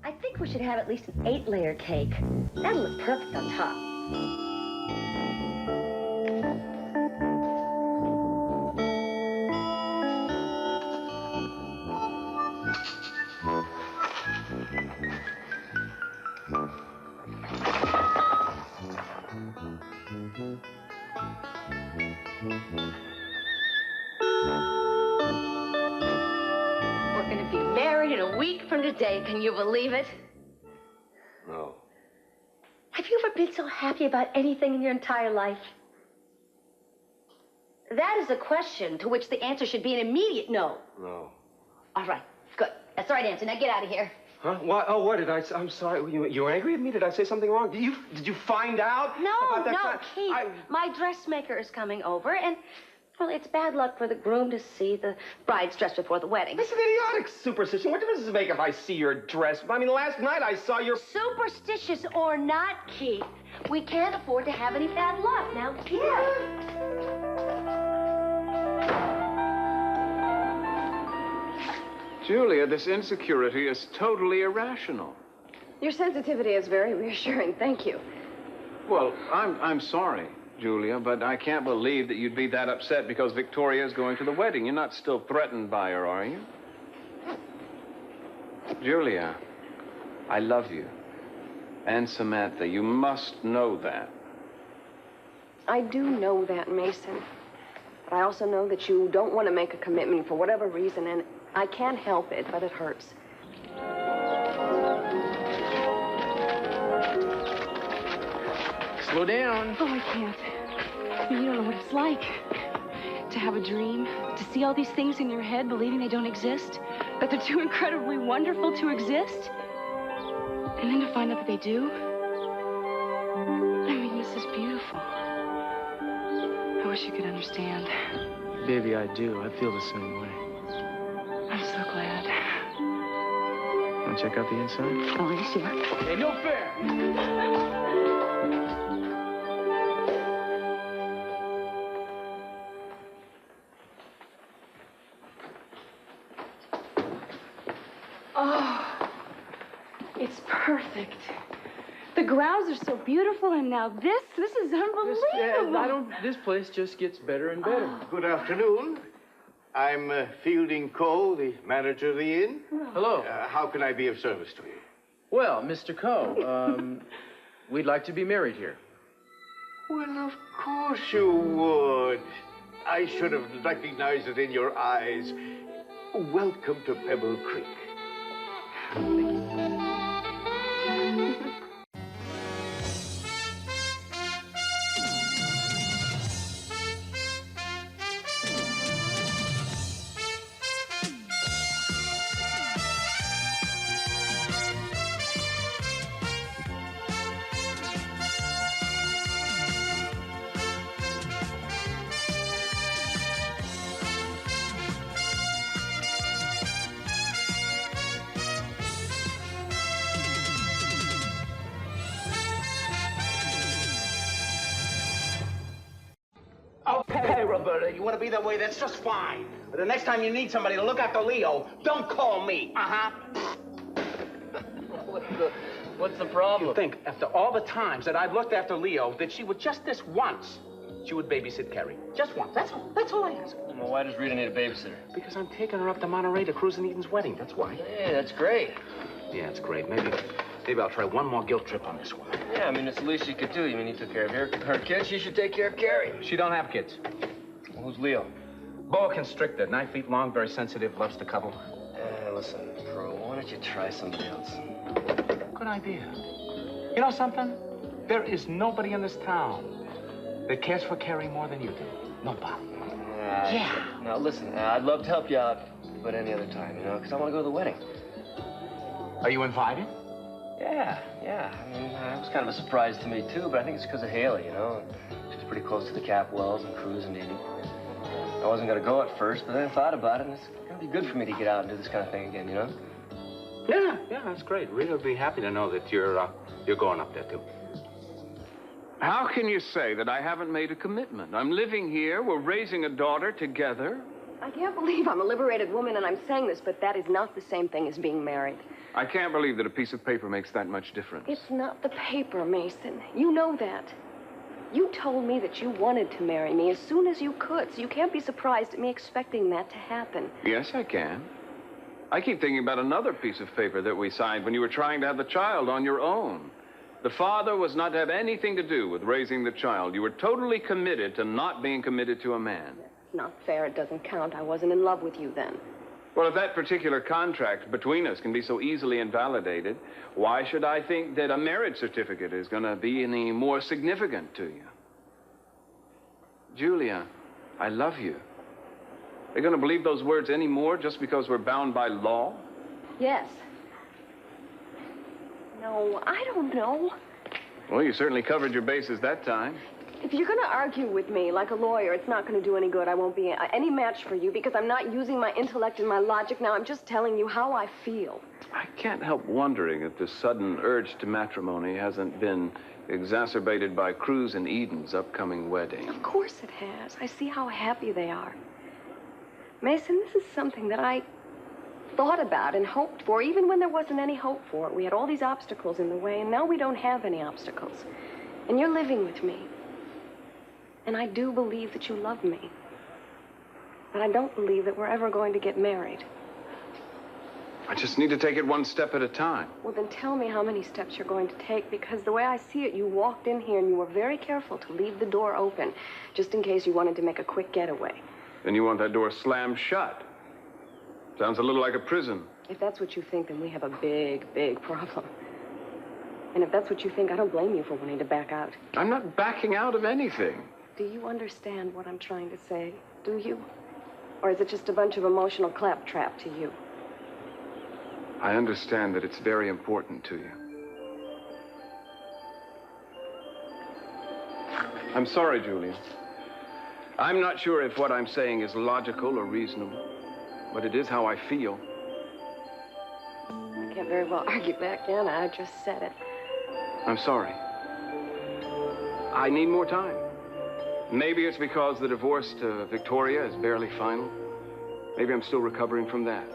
I think we should have at least an 8-layer cake. That'll look perfect on top. We're going to be married in a week from today. Can you believe it? No. Have you ever been so happy about anything in your entire life? That is a question to which the answer should be an immediate no. No. All right, good. That's the right answer. Now get out of here. Huh? What? Oh, what did I say? I'm sorry. You were angry at me? Did I say something wrong? Did you find out? No, about that no, Keith. My dressmaker is coming over, and, well, it's bad luck for the groom to see the bride's dress before the wedding. That's an idiotic superstition. What difference does it make if I see your dress? I mean, last night I saw your... Superstitious or not, Keith, we can't afford to have any bad luck. Now, here. Julia, this insecurity is totally irrational. Your sensitivity is very reassuring. Thank you. Well, I'm sorry, Julia, but I can't believe that you'd be that upset because Victoria is going to the wedding. You're not still threatened by her, are you? Julia, I love you. And Samantha, you must know that. I do know that, Mason. But I also know that you don't want to make a commitment for whatever reason, and I can't help it, but it hurts. Slow down. Oh, I can't. You don't know what it's like to have a dream, to see all these things in your head, believing they don't exist, that they're too incredibly wonderful to exist, and then to find out that they do. I mean, this is beautiful. I wish you could understand. Baby, I do. I feel the same way. I'm so glad. Want to check out the inside? Oh, yes, sure. Hey, no fair! Oh, it's perfect. The grounds are so beautiful, and now this is unbelievable. This place just gets better and better. Good afternoon. I'm Fielding Coe, the manager of the inn. Hello. How can I be of service to you? Well, Mr. Coe, we'd like to be married here. Well, of course you would. I should have recognized it in your eyes. Welcome to Pebble Creek. Okay, Roberta, you want to be that way? That's just fine. But the next time you need somebody to look after Leo, don't call me. What's the problem? You think, after all the times that I've looked after Leo, that she would just this once, she would babysit Carrie. Just once. That's all I ask. Well, why does Rita need a babysitter? Because I'm taking her up to Monterey to Cruz and Eden's wedding. That's why. Hey, that's great. Yeah, it's great. Maybe I'll try one more guilt trip on this one. Yeah, I mean, it's the least you could do. You mean you took care of her kids, she should take care of Carrie. She don't have kids. Well, who's Leo? Boa constrictor, 9 feet long, very sensitive, loves to cuddle. Listen, Pro, why don't you try somebody else? Good idea. You know something? There is nobody in this town that cares for Carrie more than you do. Nobody. Yeah. Now, listen, I'd love to help you out, but any other time, you know, because I want to go to the wedding. Are you invited? Yeah. I mean, it was kind of a surprise to me, too, but I think it's because of Haley, you know. She's pretty close to the Capwells and Cruz and Eden. I wasn't going to go at first, but then I thought about it, and it's going to be good for me to get out and do this kind of thing again, you know? Yeah, that's great. Rita will be happy to know that you're going up there, too. How can you say that I haven't made a commitment? I'm living here, we're raising a daughter together. I can't believe I'm a liberated woman and I'm saying this, but that is not the same thing as being married. I can't believe that a piece of paper makes that much difference. It's not the paper, Mason. You know that. You told me that you wanted to marry me as soon as you could, so you can't be surprised at me expecting that to happen. Yes, I can. I keep thinking about another piece of paper that we signed when you were trying to have the child on your own. The father was not to have anything to do with raising the child. You were totally committed to not being committed to a man. It's not fair. It doesn't count. I wasn't in love with you then. Well, if that particular contract between us can be so easily invalidated, why should I think that a marriage certificate is going to be any more significant to you? Julia, I love you. They're going to believe those words anymore just because we're bound by law? Yes. No, I don't know. Well, you certainly covered your bases that time. If you're going to argue with me like a lawyer, it's not going to do any good. I won't be any match for you because I'm not using my intellect and my logic now. I'm just telling you how I feel. I can't help wondering if this sudden urge to matrimony hasn't been exacerbated by Cruz and Eden's upcoming wedding. Of course it has. I see how happy they are. Mason, this is something that I thought about and hoped for, even when there wasn't any hope for it. We had all these obstacles in the way, and now we don't have any obstacles. And you're living with me. And I do believe that you love me. But I don't believe that we're ever going to get married. I just need to take it one step at a time. Well, then tell me how many steps you're going to take, because the way I see it, you walked in here and you were very careful to leave the door open, just in case you wanted to make a quick getaway. Then you want that door slammed shut. Sounds a little like a prison. If that's what you think, then we have a big, big problem. And if that's what you think, I don't blame you for wanting to back out. I'm not backing out of anything. Do you understand what I'm trying to say? Do you? Or is it just a bunch of emotional claptrap to you? I understand that it's very important to you. I'm sorry, Julia. I'm not sure if what I'm saying is logical or reasonable, but it is how I feel. I can't very well argue back, can I? I just said it. I'm sorry. I need more time. Maybe it's because the divorce to Victoria is barely final. Maybe I'm still recovering from that.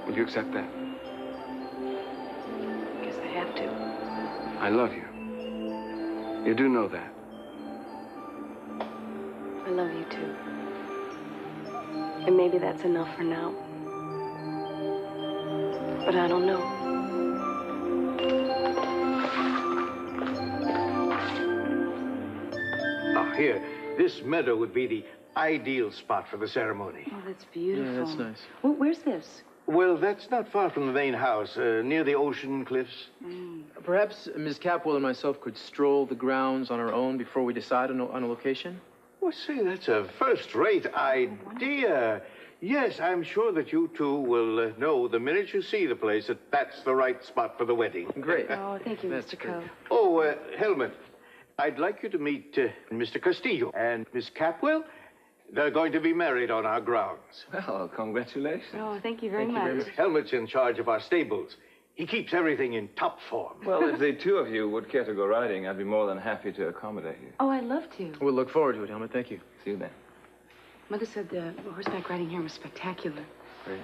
Will you accept that? I guess I have to. I love you. You do know that. I love you too. And maybe that's enough for now. But I don't know. Here, this meadow would be the ideal spot for the ceremony. Oh, that's beautiful. Yeah, that's nice. Well, where's this? Well, that's not far from the main house, near the ocean cliffs. Perhaps Ms. Capwell and myself could stroll the grounds on our own before we decide on a location? Well, say, that's a first-rate idea. Yes, I'm sure that you two will know the minute you see the place that that's the right spot for the wedding. Great. Oh, thank you, That's Mr. Coe. Oh, Helmut, I'd like you to meet Mr. Castillo and Miss Capwell. They're going to be married on our grounds. Well, congratulations. Oh, thank you very Thank you very much. much. Helmut's in charge of our stables. He keeps everything in top form. Well, if the two of you would care to go riding, I'd be more than happy to accommodate you. Oh, I'd love to. We'll look forward to it, Helmut. Thank you. See you then. Mother said the horseback riding here was spectacular. Great.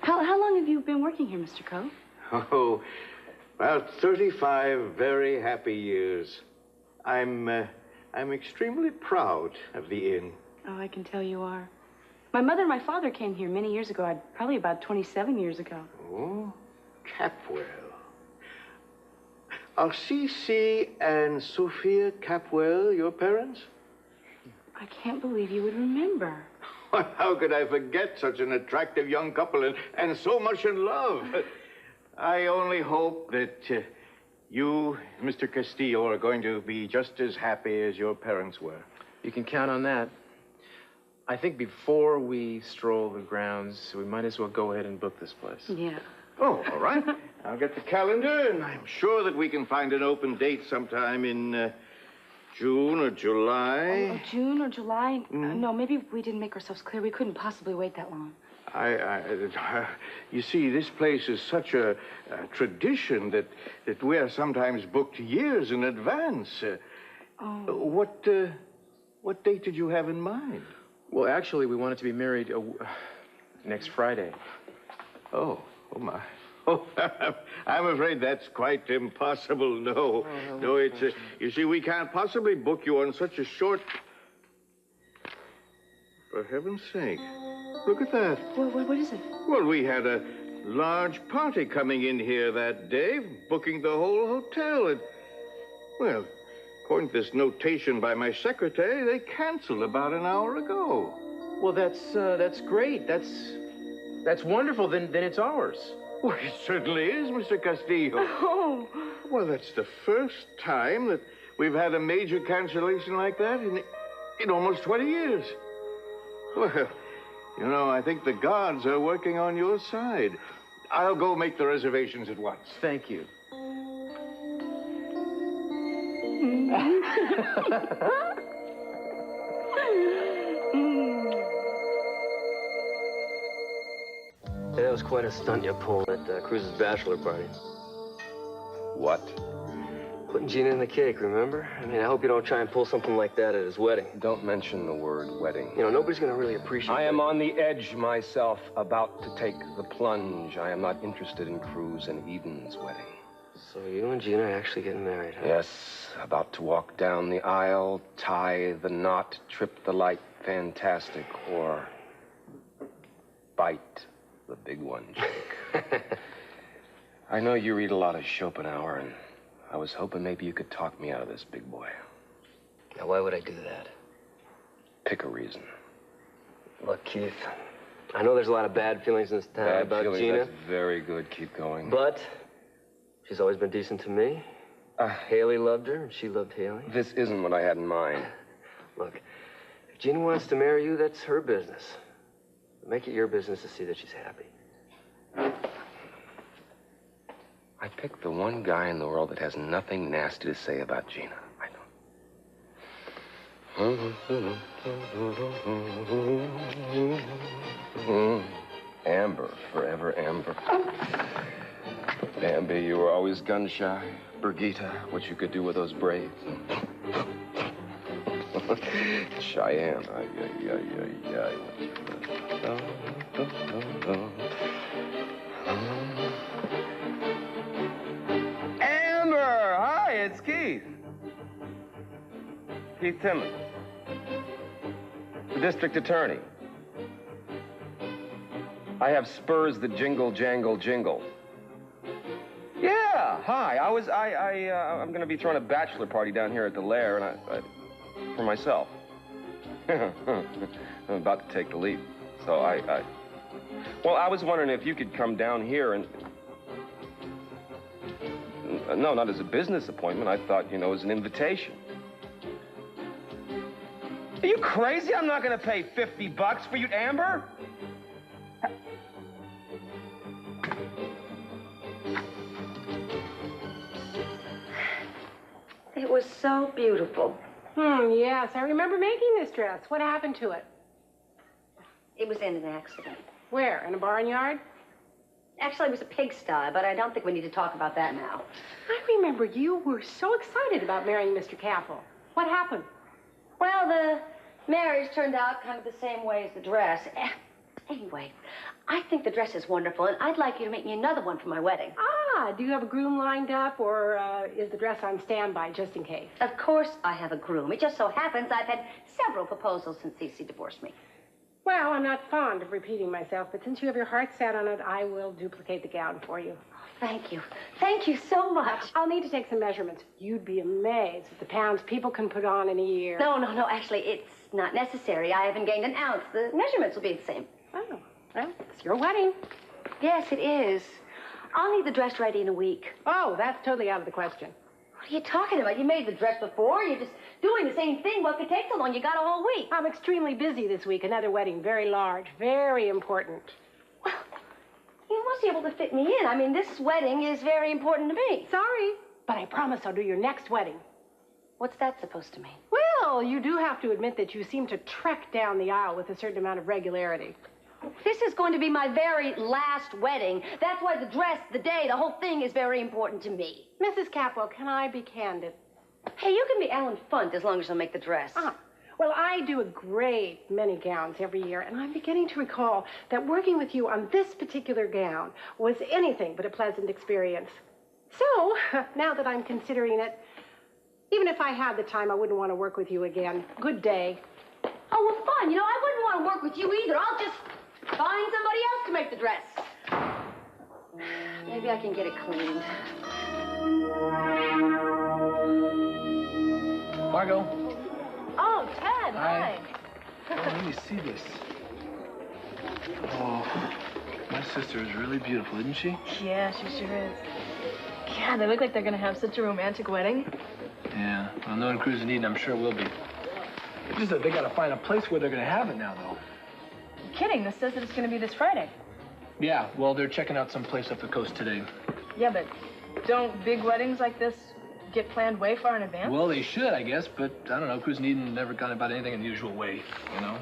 How long have you been working here, Mr. Coe? Oh, about 35 very happy years. I'm extremely proud of the inn. Oh, I can tell you are. My mother and my father came here many years ago, probably about 27 years ago. Oh, Capwell. Are C.C. and Sophia Capwell your parents? I can't believe you would remember. How could I forget such an attractive young couple and so much in love? I only hope that you, Mr. Castillo, are going to be just as happy as your parents were. You can count on that. I think before we stroll the grounds, we might as well go ahead and book this place. Yeah. Oh, all right. I'll get the calendar, and I'm sure that we can find an open date sometime in June or July. Oh, June or July? No, maybe we didn't make ourselves clear. We couldn't possibly wait that long. You see, this place is such a tradition that we are sometimes booked years in advance. What date did you have in mind? Well, actually, we wanted to be married next Friday. Oh my. Oh, I'm afraid that's quite impossible. No, no, it's... you see, we can't possibly book you on such a short... For heaven's sake, look at that. What is it? Well, we had a large party coming in here that day, booking the whole hotel. And, well, according to this notation by my secretary, they canceled about an hour ago. Well, that's great. That's wonderful. Then it's ours. Well, it certainly is, Mr. Castillo. Oh. Well, that's the first time that we've had a major cancellation like that in almost 20 years. Well, you know, I think the gods are working on your side. I'll go make the reservations at once. Thank you. Hey, that was quite a stunt you pulled at Cruz's bachelor party. What? Putting Gina in the cake, remember? I mean, I hope you don't try and pull something like that at his wedding. Don't mention the word wedding. You know, nobody's gonna really appreciate I that. am on the edge myself, about to take the plunge. I am not interested in Cruz and Eden's wedding. So you and Gina are actually getting married, huh? Yes, about to walk down the aisle, tie the knot, trip the light, fantastic, or bite the big one, Jake. I know you read a lot of Schopenhauer, and I was hoping maybe you could talk me out of this, big boy. Now, why would I do that? Pick a reason. Look, Keith, I know there's a lot of bad feelings in this town Bad about feelings, Gina. that's very good. Keep going. But she's always been decent to me. Haley loved her, and she loved Haley. This isn't what I had in mind. Look, if Gina wants to marry you, that's her business. Make it your business to see that she's happy. I picked the one guy in the world that has nothing nasty to say about Gina. I know. Amber, forever Amber. Bambi, you were always gun-shy. Brigitte, what you could do with those braids. Cheyenne, Amber! Hi, it's Keith. Keith Timmons, the district attorney. I have spurs that jingle, jangle, jingle. Yeah, hi. I'm going to be throwing a bachelor party down here at the Lair, and for myself. I'm about to take the leap. So well, I was wondering if you could come down here and... No, not as a business appointment. I thought, you know, as an invitation. Are you crazy? I'm not going to pay $50 for you, Amber. It was so beautiful. Yes, I remember making this dress. What happened to it? It was in an accident. Where? In a barnyard? Actually, it was a pigsty, but I don't think we need to talk about that now. I remember you were so excited about marrying Mr. Capel. What happened? Well, the marriage turned out kind of the same way as the dress. Anyway, I think the dress is wonderful, and I'd like you to make me another one for my wedding. Do you have a groom lined up, or is the dress on standby just in case? Of course I have a groom. It just so happens I've had several proposals since Cece divorced me. Well, I'm not fond of repeating myself, but since you have your heart set on it, I will duplicate the gown for you. Thank you. Thank you so much. I'll need to take some measurements. You'd be amazed at the pounds people can put on in a year. No. Actually, it's not necessary. I haven't gained an ounce. The measurements will be the same. Oh, well, it's your wedding. Yes, it is. I'll need the dress ready in a week. Oh, that's totally out of the question. What are you talking about? You made the dress before. You're just doing the same thing. What could take so long? You got a whole week. I'm extremely busy this week. Another wedding, very large, very important. Well, you must be able to fit me in. I mean, this wedding is very important to me. Sorry, but I promise I'll do your next wedding. What's that supposed to mean? Well, you do have to admit that you seem to trek down the aisle with a certain amount of regularity. This is going to be my very last wedding. That's why the dress, the day, the whole thing is very important to me. Mrs. Capwell, can I be candid? Hey, you can be Alan Funt as long as you'll make the dress. Well, I do a great many gowns every year, and I'm beginning to recall that working with you on this particular gown was anything but a pleasant experience. So, now that I'm considering it, even if I had the time, I wouldn't want to work with you again. Good day. Oh, well, fine. You know, I wouldn't want to work with you either. I'll just find somebody else to make the dress. Maybe I can get it cleaned. Margot. Oh, Ted, hi. Oh, let me see this. Oh, my sister is really beautiful, isn't she? Yeah, she sure is. God, they look like they're gonna have such a romantic wedding. Yeah, well, knowing Cruz and Eden, I'm sure will be. It's just that they gotta find a place where they're gonna have it now, though. You're kidding, this says that it's gonna be this Friday. Yeah, well, they're checking out some place up the coast today. Yeah, but don't big weddings like this get planned way far in advance? Well, they should, I guess, but I don't know. Cruz and Eden never gone about anything in the usual way, you know?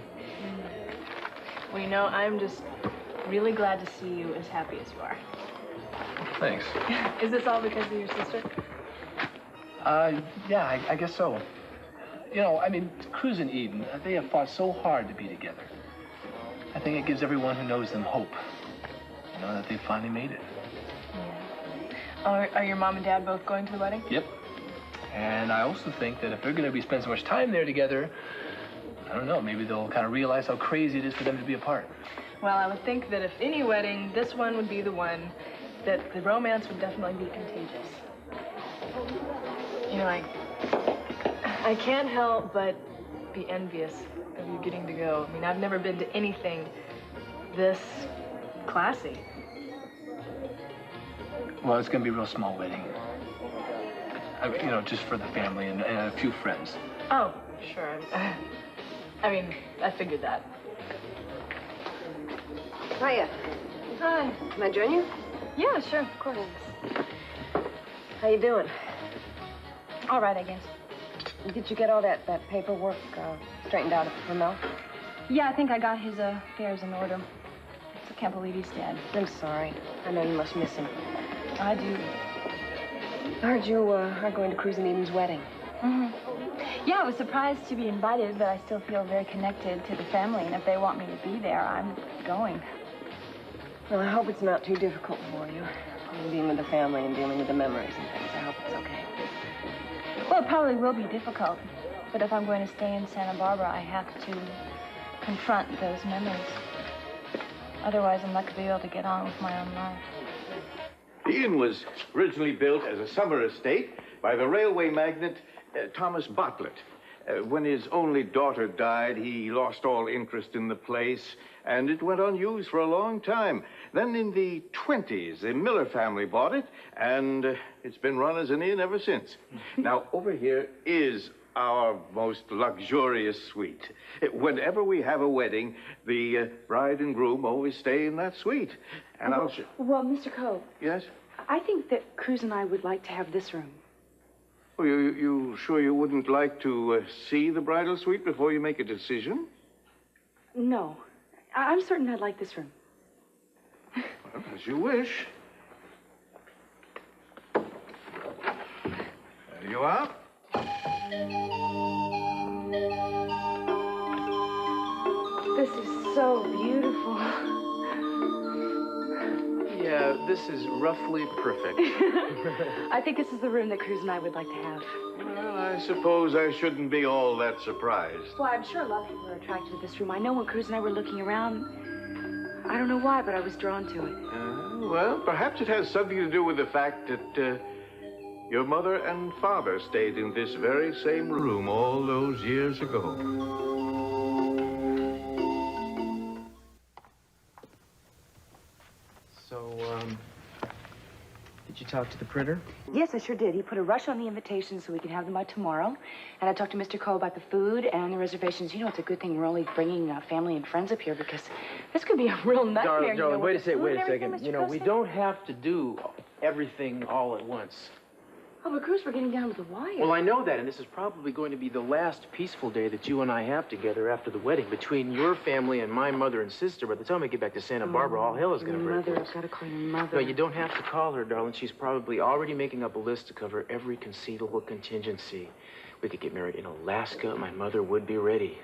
Well, you know, I'm just really glad to see you as happy as you are. Thanks. Is this all because of your sister? Yeah, I guess so. You know, I mean, Cruz and Eden, they have fought so hard to be together. I think it gives everyone who knows them hope, you know, that they finally made it. Yeah. Are your mom and dad both going to the wedding? Yep. And I also think that if they're going to be spending so much time there together, I don't know, maybe they'll kind of realize how crazy it is for them to be apart. Well, I would think that if any wedding, this one would be the one that the romance would definitely be contagious. You know, I can't help but be envious of you getting to go. I mean, I've never been to anything this classy. Well, it's going to be a real small wedding. You know, just for the family and a few friends. Oh, sure. I mean, I figured that. Hiya. Hi. Can I join you? Yeah, sure, of course. How you doing? All right, I guess. Did you get all that paperwork straightened out for Mel? Yeah, I think I got his affairs in order. I can't believe he's dead. I'm sorry. I know you must miss him. I do. I heard you are going to Cruz and Eden's wedding. Mm-hmm. Yeah, I was surprised to be invited, but I still feel very connected to the family, and if they want me to be there, I'm going. Well, I hope it's not too difficult for you. Being with the family and dealing with the memories and things. I hope it's okay. Well, it probably will be difficult, but if I'm going to stay in Santa Barbara, I have to confront those memories. Otherwise, I'm not going to be able to get on with my own life. Eden was originally built as a summer estate by the railway magnate Thomas Bartlett. When his only daughter died, he lost all interest in the place, and it went unused for a long time. Then in the 20s, the Miller family bought it, and it's been run as an inn ever since. Now, over here is our most luxurious suite. Whenever we have a wedding, the bride and groom always stay in that suite. And I'll show... Well, Mr. Coe. Yes? I think that Cruz and I would like to have this room. Well, you sure you wouldn't like to see the bridal suite before you make a decision? No. I'm certain I'd like this room. Well, as you wish. There you are. This is so beautiful. Yeah, this is roughly perfect. I think this is the room that Cruz and I would like to have. Well, I suppose I shouldn't be all that surprised. Well, I'm sure a lot of people are attracted to this room. I know when Cruz and I were looking around, I don't know why, but I was drawn to it. Well, perhaps it has something to do with the fact that your mother and father stayed in this very same room all those years ago. So, did you talk to the printer? Yes, I sure did. He put a rush on the invitations so we could have them by tomorrow. And I talked to Mr. Coe about the food and the reservations. You know, it's a good thing we're only bringing family and friends up here because this could be a real nightmare. Darling, wait a second. Mr. You know, we don't have to do everything all at once. Oh, but Cruz, we're getting down to the wire. Well, I know that, and this is probably going to be the last peaceful day that you and I have together after the wedding. Between your family and my mother and sister, by the time we get back to Santa Barbara, all hell is going to break loose. Mother, I've got to call your mother. No, you don't have to call her, darling. She's probably already making up a list to cover every conceivable contingency. We could get married in Alaska. My mother would be ready.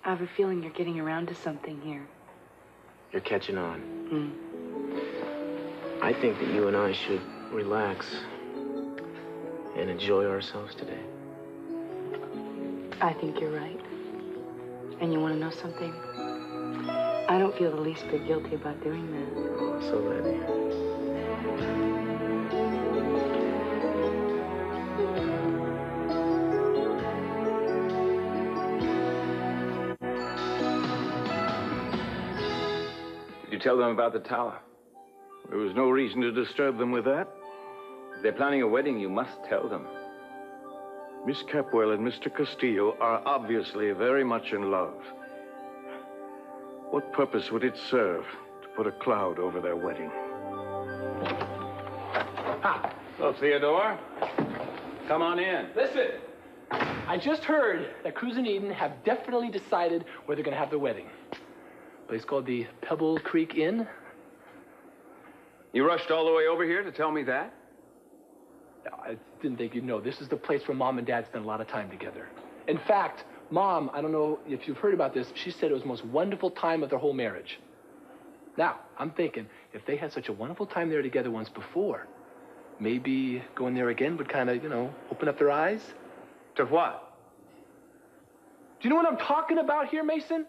I have a feeling you're getting around to something here. You're catching on. I think that you and I should relax and enjoy ourselves today. I think you're right. And you want to know something? I don't feel the least bit guilty about doing that. Oh, so ready. Did you tell them about the tower? There was no reason to disturb them with that. If they're planning a wedding, you must tell them. Miss Capwell and Mr. Castillo are obviously very much in love. What purpose would it serve to put a cloud over their wedding? Ha! So, Theodore, come on in. Listen, I just heard that Cruz and Eden have definitely decided where they're going to have their wedding. A place called the Pebble Creek Inn. You rushed all the way over here to tell me that? I didn't think you'd know. This is the place where Mom and Dad spend a lot of time together. In fact, Mom, I don't know if you've heard about this, she said it was the most wonderful time of their whole marriage. Now, I'm thinking, if they had such a wonderful time there together once before, maybe going there again would kind of, open up their eyes. To what? Do you know what I'm talking about here, Mason?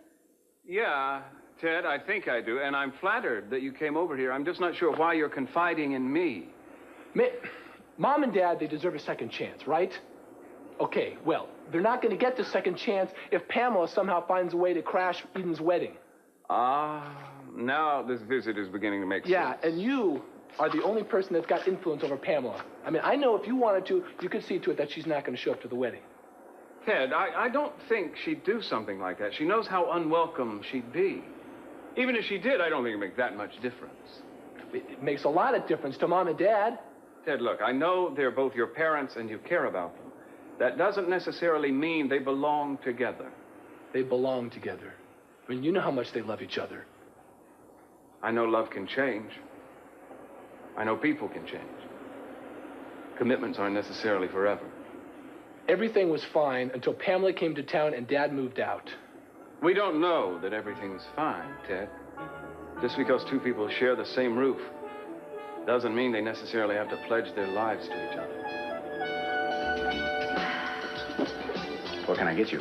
Yeah, Ted, I think I do, and I'm flattered that you came over here. I'm just not sure why you're confiding in me. Mom and Dad, they deserve a second chance, right? Okay, well, they're not going to get the second chance if Pamela somehow finds a way to crash Eden's wedding. Now this visit is beginning to make sense. Yeah, and you are the only person that's got influence over Pamela. I mean, I know if you wanted to, you could see to it that she's not going to show up to the wedding. Ted, I don't think she'd do something like that. She knows how unwelcome she'd be. Even if she did, I don't think it'd make that much difference. It makes a lot of difference to Mom and Dad. Ted, look, I know they're both your parents and you care about them. That doesn't necessarily mean they belong together. They belong together. I mean, you know how much they love each other. I know love can change. I know people can change. Commitments aren't necessarily forever. Everything was fine until Pamela came to town and Dad moved out. We don't know that everything's fine, Ted. Just because two people share the same roof doesn't mean they necessarily have to pledge their lives to each other. What can I get you?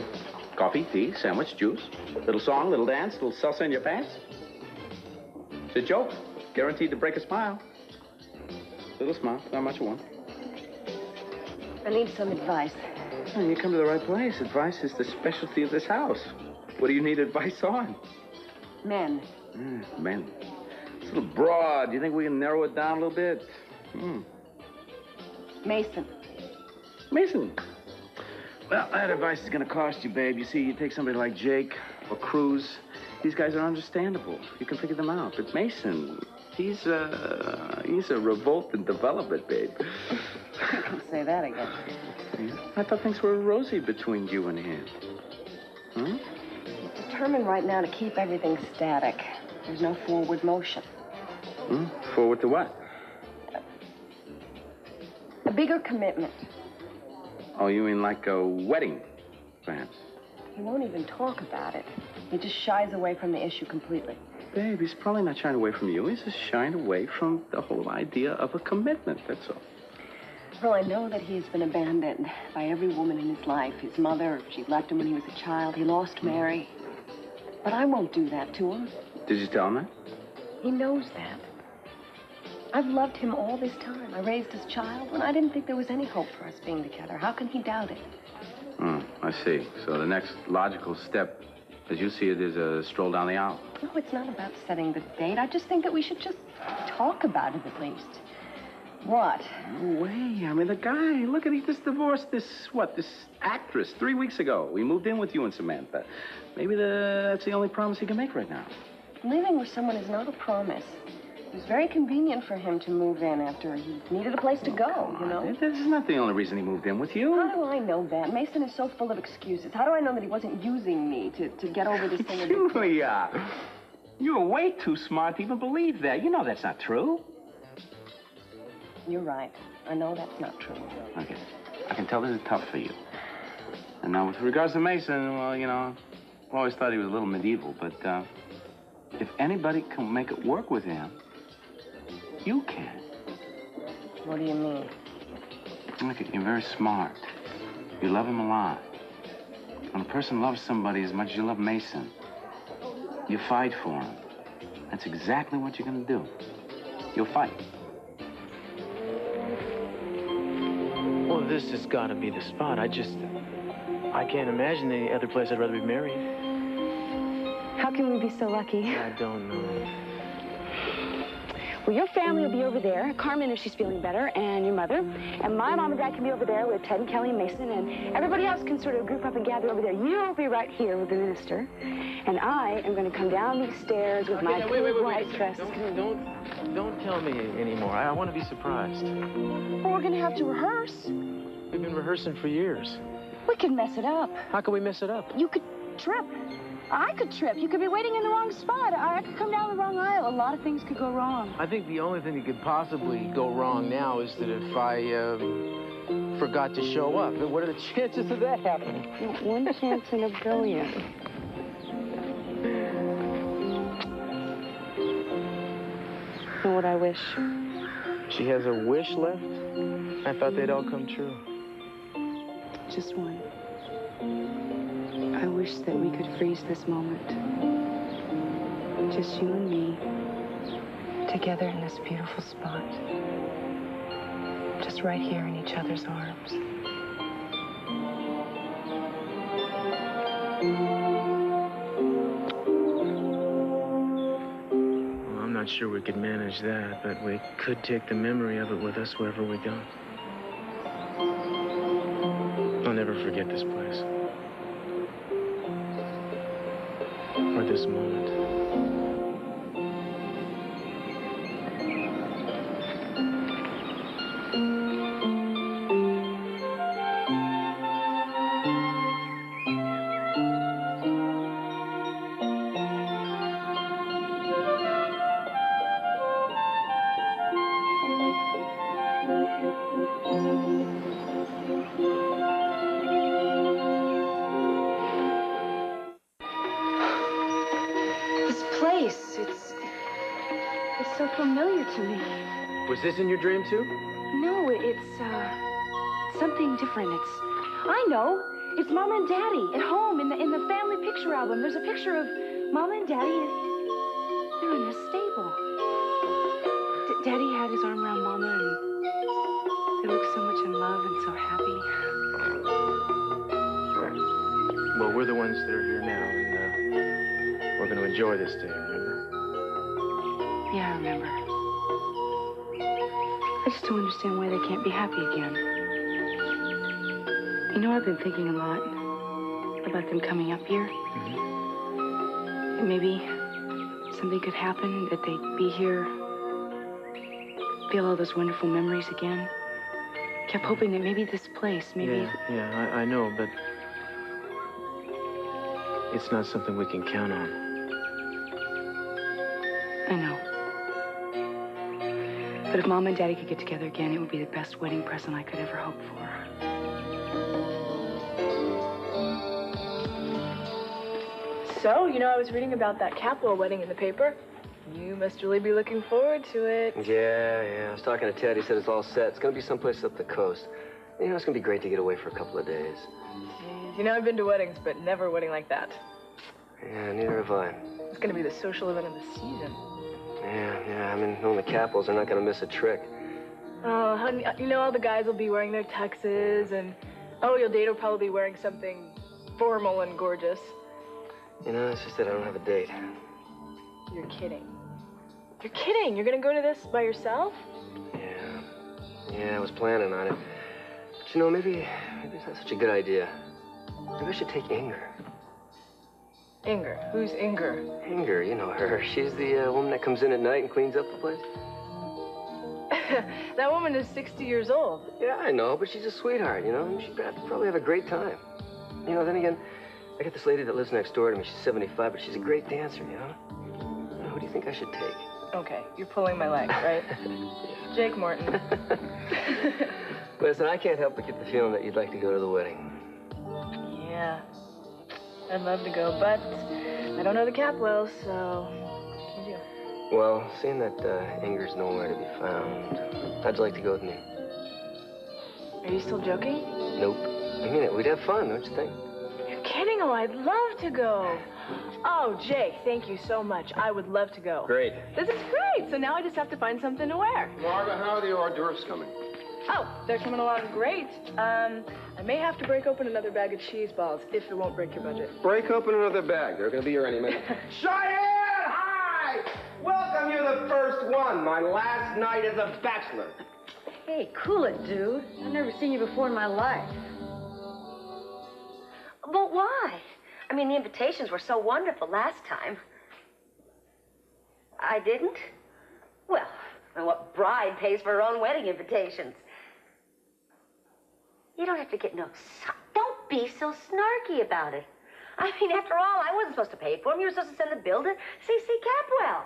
Coffee, tea, sandwich, juice? Little song, little dance, little salsa in your pants? It's a joke. Guaranteed to break a smile. Little smile, not much you want. I need some advice. Oh, you come to the right place. Advice is the specialty of this house. What do you need advice on? Men. Men. It's a little broad. Do you think we can narrow it down a little bit? Mason. Mason. Well, that advice is going to cost you, babe. You see, you take somebody like Jake or Cruz. These guys are understandable. You can figure them out. But Mason, he's a revolt in development, babe. You can say that again. I thought things were rosy between you and him. I'm determined right now to keep everything static. There's no forward motion. Forward to what? A bigger commitment. Oh, you mean like a wedding, perhaps? He won't even talk about it. He just shies away from the issue completely. Babe, he's probably not shying away from you. He's just shying away from the whole idea of a commitment, that's all. Well, I know that he's been abandoned by every woman in his life. His mother, she left him when he was a child. He lost Mary. But I won't do that to him. Did you tell him that? He knows that. I've loved him all this time. I raised his child when I didn't think there was any hope for us being together. How can he doubt it? I see. So the next logical step, as you see it, is a stroll down the aisle. No, it's not about setting the date. I just think that we should just talk about it at least. What? No way. I mean, the guy, look at, he just divorced this actress 3 weeks ago. We moved in with you and Samantha. Maybe that's the only promise he can make right now. Living with someone is not a promise. It was very convenient for him to move in after he needed a place to go, you know? This is not the only reason he moved in with you. How do I know that? Mason is so full of excuses. How do I know that he wasn't using me to get over this thing? Julia, you're way too smart to even believe that. You know that's not true. You're right. I know that's not true. Okay. I can tell this is tough for you. And now, with regards to Mason, well, you know, I always thought he was a little medieval, but if anybody can make it work with him, you can. What do you mean? Look, you're very smart. You love him a lot. When a person loves somebody as much as you love Mason, you fight for him. That's exactly what you're gonna do. You'll fight. Well, this has got to be the spot. I can't imagine any other place I'd rather be married. How can we be so lucky? I don't know. Well, your family will be over there, Carmen if she's feeling better, and your mother. And my mom and dad can be over there with Ted and Kelly and Mason, and everybody else can sort of group up and gather over there. You'll be right here with the minister. And I am going to come down these stairs with my white dress. Don't tell me anymore. I want to be surprised. Well, we're going to have to rehearse. We've been rehearsing for years. We could mess it up. How can we mess it up? You could trip. I could trip. You could be waiting in the wrong spot. I could come down the wrong aisle. A lot of things could go wrong. I think the only thing that could possibly go wrong now is that if I forgot to show up. What are the chances of that happening? One chance in a billion. You know what I wish? She has a wish left? I thought they'd all come true. Just one. I wish that we could freeze this moment. Just you and me, together in this beautiful spot. Just right here in each other's arms. Well, I'm not sure we could manage that, but we could take the memory of it with us wherever we go. I'll never forget this place. Or this moment. It's so familiar to me. Was this in your dream, too? No, it's something different. I know. It's Mom and Daddy at home in the family picture album. There's a picture of Mom and Daddy. They're in the stable. Daddy had his arm around Mama, and they looked so much in love and so happy. Well, we're the ones that are here now, and we're going to enjoy this day, remember? Yeah, I remember. I just don't understand why they can't be happy again. You know, I've been thinking a lot about them coming up here. Mm-hmm. And maybe something could happen, that they'd be here, feel all those wonderful memories again. Kept hoping that maybe this place, maybe... Yeah, I know, but it's not something we can count on. I know. But if Mom and Daddy could get together again, it would be the best wedding present I could ever hope for. So, you know, I was reading about that Capwell wedding in the paper. You must really be looking forward to it. Yeah. I was talking to Ted. He said it's all set. It's going to be someplace up the coast. You know, it's going to be great to get away for a couple of days. Jeez, you know, I've been to weddings, but never a wedding like that. Yeah, neither have I. It's going to be the social event of the season. Yeah. I mean, knowing the Capwells are not going to miss a trick. Oh, honey, you know, all the guys will be wearing their tuxes, and, oh, your date will probably be wearing something formal and gorgeous. You know, it's just that I don't have a date. You're kidding. You're kidding. You're going to go to this by yourself? Yeah, I was planning on it. But, you know, maybe it's not such a good idea. Maybe I should take Inger. Inger? Who's Inger? Inger, you know her. She's the woman that comes in at night and cleans up the place. That woman is 60 years old. Yeah, I know, but she's a sweetheart, you know? She'd probably have a great time. You know, then again, I got this lady that lives next door to me. She's 75, but she's a great dancer, you know? Who do you think I should take? Okay, you're pulling my leg, right? Jake Morton. Listen, I can't help but get the feeling that you'd like to go to the wedding. Yeah. I'd love to go, but I don't know the Capwells, so what can you do? Well, seeing that Inger's nowhere to be found, how'd you like to go with me? Are you still joking? Nope. I mean it. We'd have fun, don't you think? You're kidding. Oh, I'd love to go. Oh, Jake, thank you so much. I would love to go. Great. This is great. So now I just have to find something to wear. Marva, how are the hors d'oeuvres coming? Oh, they're coming along great. I may have to break open another bag of cheese balls if it won't break your budget. Break open another bag. They're going to be here any minute. Cheyenne, hi! Welcome, you're the first one. My last night as a bachelor. Hey, cool it, dude. I've never seen you before in my life. But why? I mean, the invitations were so wonderful last time. I didn't? Well, and what bride pays for her own wedding invitations? You don't have to get don't be so snarky about it. I mean, after all, I wasn't supposed to pay for them. You were supposed to send the bill to C.C. Capwell.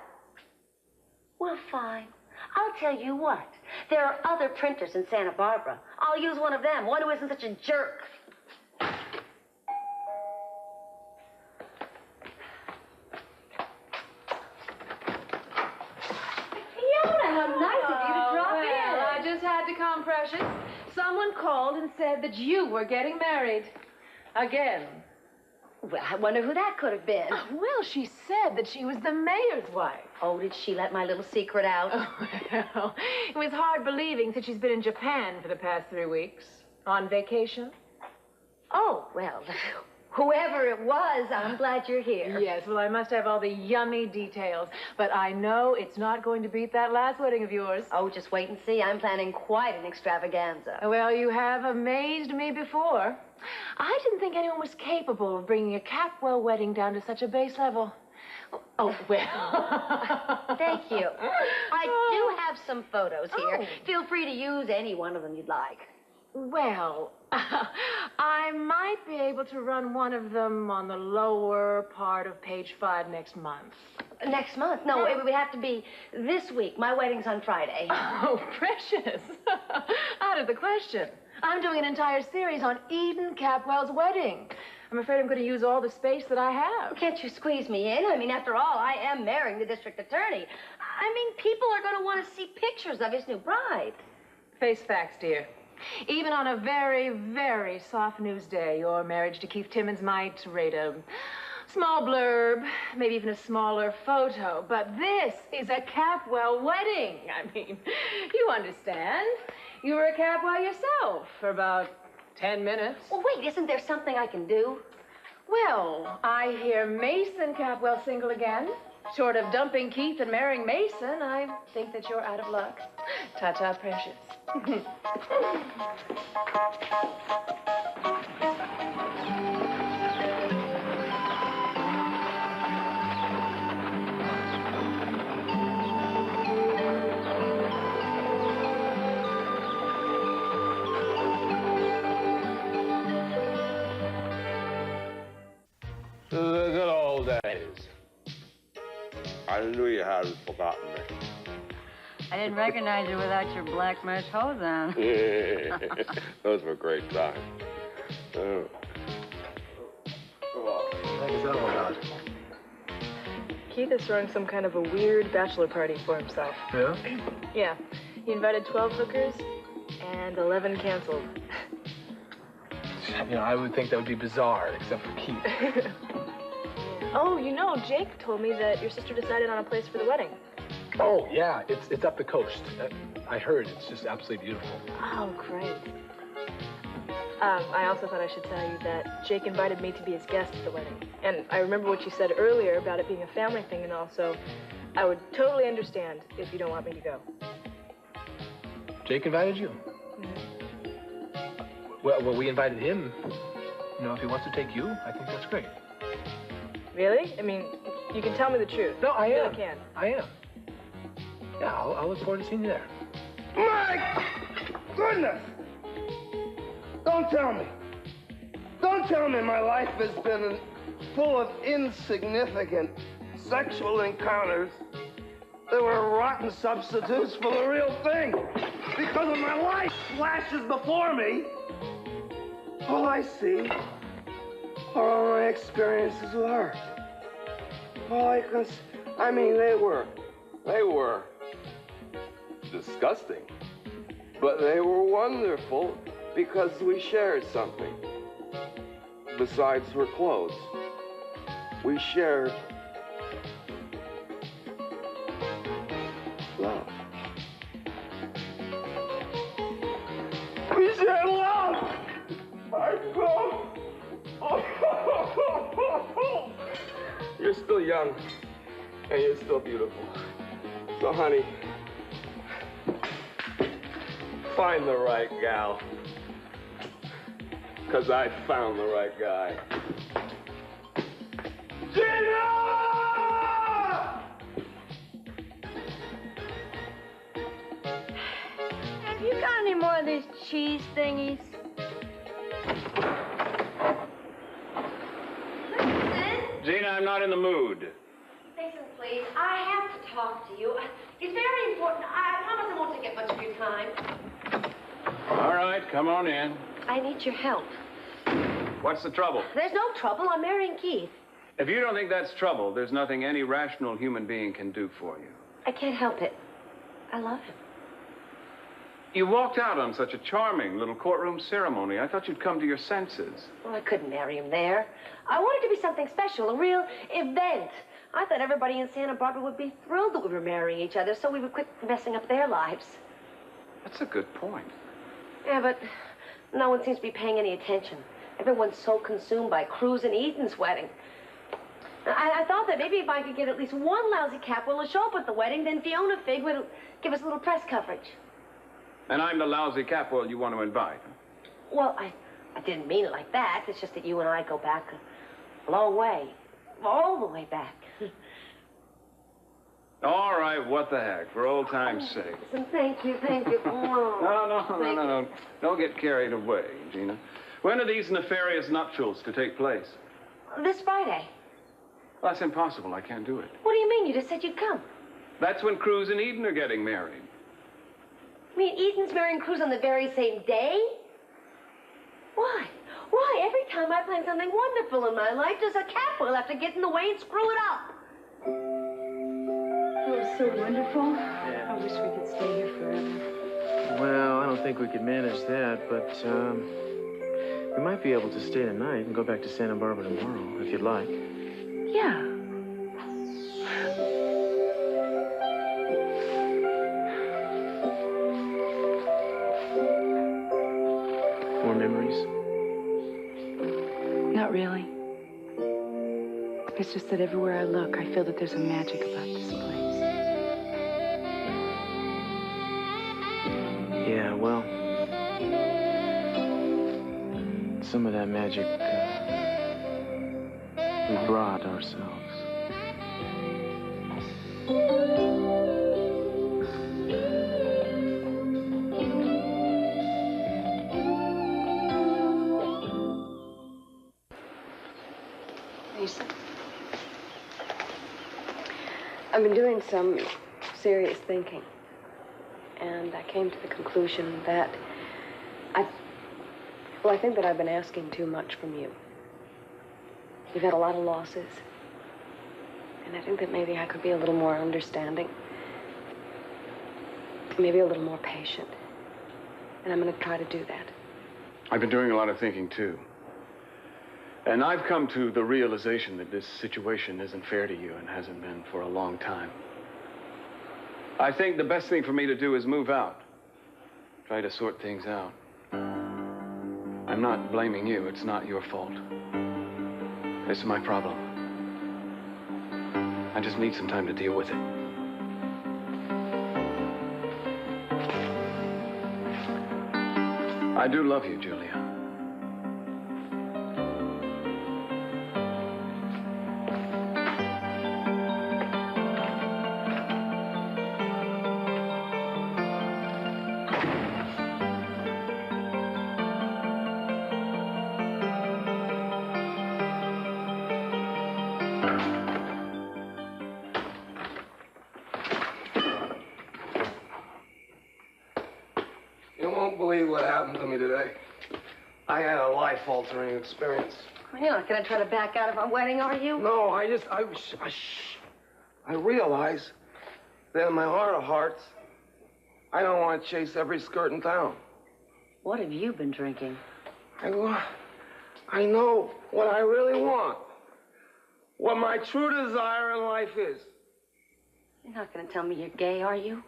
Well, fine. I'll tell you what. There are other printers in Santa Barbara. I'll use one of them, one who isn't such a jerk. Fiona, how nice of you to drop in. I just had to come, precious. Someone called and said that you were getting married. Again. Well, I wonder who that could have been. Well, she said that she was the mayor's wife. Oh, did she let my little secret out? Oh, well, it was hard believing since she's been in Japan for the past 3 weeks. On vacation. Oh, well, whoever it was, I'm glad you're here. Yes, well, I must have all the yummy details. But I know it's not going to beat that last wedding of yours. Oh, just wait and see. I'm planning quite an extravaganza. Well, you have amazed me before. I didn't think anyone was capable of bringing a Capwell wedding down to such a base level. Oh, well. Thank you. I do have some photos here. Feel free to use any one of them you'd like. Well, I might be able to run one of them on the lower part of page 5 next month. Next month? No, it would have to be this week. My wedding's on Friday. Oh, precious. Out of the question. I'm doing an entire series on Eden Capwell's wedding. I'm afraid I'm going to use all the space that I have. Can't you squeeze me in? I mean, after all, I am marrying the district attorney. I mean, people are going to want to see pictures of his new bride. Face facts, dear. Even on a very, very soft news day, your marriage to Keith Timmons might rate a small blurb, maybe even a smaller photo. But this is a Capwell wedding. I mean, you understand. You were a Capwell yourself for about 10 minutes. Well, wait, isn't there something I can do? Well, I hear Mason Capwell single again. Short of dumping Keith and marrying Mason, I think that you're out of luck. Ta-ta, precious. The good old days. I knew you hadn't forgotten me. I didn't recognize you without your black mesh hose on. Those were great times. Oh. What is that all about? Keith is throwing some kind of a weird bachelor party for himself. Yeah? Yeah. He invited 12 hookers and 11 canceled. You know, I would think that would be bizarre, except for Keith. Oh, you know, Jake told me that your sister decided on a place for the wedding. Oh, yeah, it's up the coast. I heard it's just absolutely beautiful. Oh, great. I also thought I should tell you that Jake invited me to be his guest at the wedding. And I remember what you said earlier about it being a family thing and all, so I would totally understand if you don't want me to go. Jake invited you? Well, we invited him. You know, if he wants to take you, I think that's great. Really? I mean, you can tell me the truth. No, I am. You really can. I am. Yeah, I'll look forward to seeing you there. My goodness! Don't tell me. Don't tell me my life has been full of insignificant sexual encounters They were rotten substitutes for the real thing. Because when my life flashes before me, all I see are all my experiences with her. All I can I mean, they were disgusting. But they were wonderful because we shared something. Besides her clothes, we shared love. We shared love! I go. You're still young, and you're still beautiful. So, honey, find the right gal. 'Cause I found the right guy. Gina! Have you got any more of these cheese thingies? Gina, I'm not in the mood. Mason, please, I have to talk to you. It's very important. I promise I won't take up much of your time. All right, come on in. I need your help. What's the trouble? There's no trouble. I'm marrying Keith. If you don't think that's trouble, there's nothing any rational human being can do for you. I can't help it. I love him. You walked out on such a charming little courtroom ceremony. I thought you'd come to your senses. Well, I couldn't marry him there. I wanted to be something special, a real event. I thought everybody in Santa Barbara would be thrilled that we were marrying each other, so we would quit messing up their lives. That's a good point. Yeah, but no one seems to be paying any attention. Everyone's so consumed by Cruz and Eaton's wedding. I thought that maybe if I could get at least one lousy Capwell to show up at the wedding, then Fiona Fig would give us a little press coverage. And I'm the lousy Capwell you want to invite. Well, I didn't mean it like that. It's just that you and I go back a long way. All the way back. All right, what the heck, for old time's sake. Thank you, thank you. No. Don't get carried away, Gina. When are these nefarious nuptials to take place? This Friday. Well, that's impossible. I can't do it. What do you mean? You just said you'd come. That's when Cruz and Eden are getting married. You mean Eaton's marrying Cruz on the very same day? Why? Why? Every time I plan something wonderful in my life, does a Capwell have to get in the way and screw it up? It was so wonderful. I wish we could stay here forever. Well, I don't think we could manage that, but we might be able to stay tonight and go back to Santa Barbara tomorrow, if you'd like. Yeah. More memories? Not really. It's just that everywhere I look, I feel that there's a magic about this place. Yeah, well, some of that magic we brought ourselves. Lisa, I've been doing some serious thinking, and I came to the conclusion that I think that I've been asking too much from you. You've had a lot of losses, and I think that maybe I could be a little more understanding, maybe a little more patient, and I'm going to try to do that. I've been doing a lot of thinking, too. And I've come to the realization that this situation isn't fair to you and hasn't been for a long time. I think the best thing for me to do is move out. Try to sort things out. I'm not blaming you. It's not your fault. This is my problem. I just need some time to deal with it. I do love you, Julia. believe what happened to me today. I had a life-altering experience. Well, you're not going to try to back out of our wedding, are you? No, I realize that in my heart of hearts, I don't want to chase every skirt in town. What have you been drinking? I know what I really want. What my true desire in life is. You're not going to tell me you're gay, are you?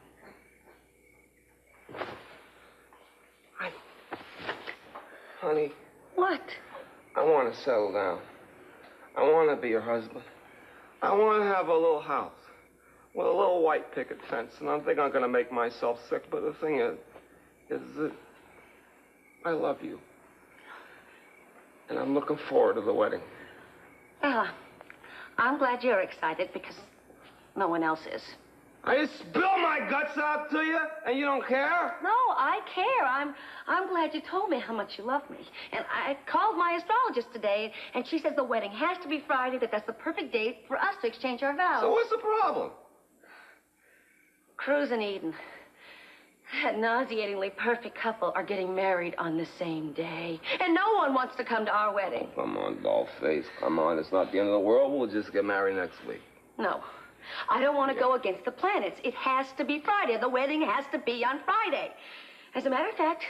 Honey. What? I want to settle down. I want to be your husband. I want to have a little house with a little white picket fence, and I think I'm going to make myself sick. But the thing is that I love you, and I'm looking forward to the wedding. Well, I'm glad you're excited because no one else is. I just spill my guts out to you, and you don't care? No, I care. I'm glad you told me how much you love me. And I called my astrologist today, and she says the wedding has to be Friday, that's the perfect date for us to exchange our vows. So what's the problem? Cruz and Eden, that nauseatingly perfect couple, are getting married on the same day. And no one wants to come to our wedding. Oh, come on, dollface. Come on, it's not the end of the world. We'll just get married next week. No. I don't want to go against the planets. It has to be Friday. The wedding has to be on Friday. As a matter of fact,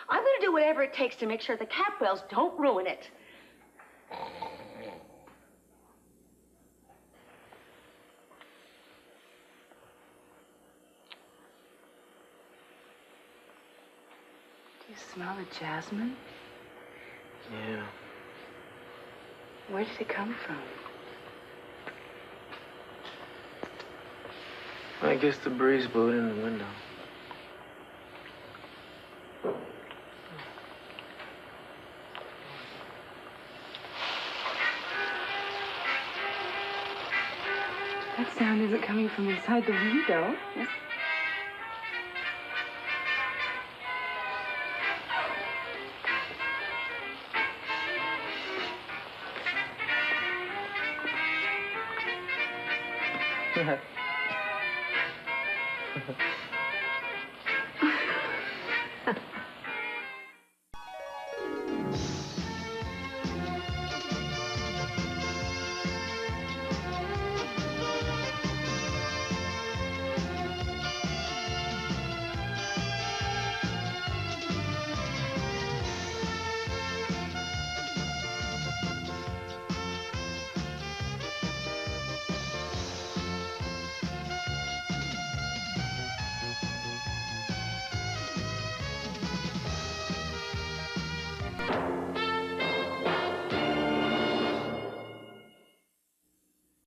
I'm going to do whatever it takes to make sure the Capwells don't ruin it. Do you smell the jasmine? Yeah. Where did it come from? I guess the breeze blew it in the window. That sound isn't coming from inside the window.